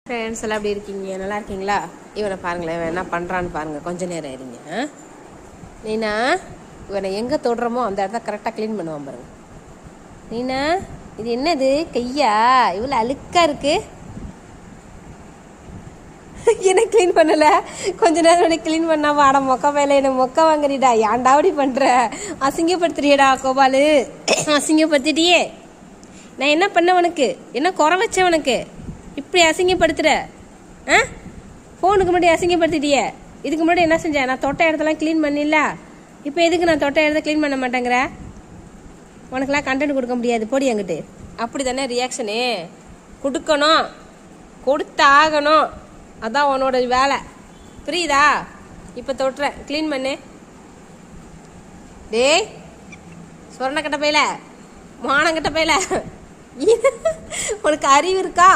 Friends எல்லாம் எப்படி இருக்கீங்க? நல்லா இருக்கீங்களா? இவனை பாருங்களேன், இவன் என்ன பண்ணுறான்னு பாருங்கள். கொஞ்சம் நேரம் இருங்க. நீனா இவனை எங்கே தொடுறோமோ அந்த இடத்த கரெக்டாக க்ளீன் பண்ணுவான் பாருங்க. நீனா இது என்னது கையா இவ்வளோ அழுக்காக இருக்கு? என்ன க்ளீன் பண்ணலை? கொஞ்ச நேரம் க்ளீன் பண்ணா வாட மொக்க வேலை என்ன மொக்க வாங்குறிடா. ஏன்டா அப்படி பண்ணுற? அசிங்கப்படுத்துறியடா கோபாலு, அசிங்கப்படுத்திட்டியே. நான் என்ன பண்ண உனக்கு? என்ன குறை வச்சேன் உனக்கு? இப்படி அசிங்கப்படுத்துற? ஃபோனுக்கு முன்னாடி அசிங்கப்படுத்திட்டியே. இதுக்கு முன்னாடி என்ன செஞ்சேன்? நான் தொட்ட இடத்தெல்லாம் க்ளீன் பண்ணிடல. இப்போ எதுக்கு நான் தொட்ட இடத்த க்ளீன் பண்ண மாட்டேங்கிற? உனக்கெல்லாம் கண்டென்ட் கொடுக்க முடியாது, போடி அங்கிட்டு. அப்படி தானே ரியாக்ஷனு கொடுக்கணும், கொடுத்தாகணும். அதான் உன்னோட வேலை, புரியுதா? இப்போ தொட்டுறேன், க்ளீன் பண்ணு. டேய் சொரண கட்ட பையில, மானங்கட்ட பையில, உனக்கு அறிவு இருக்கா?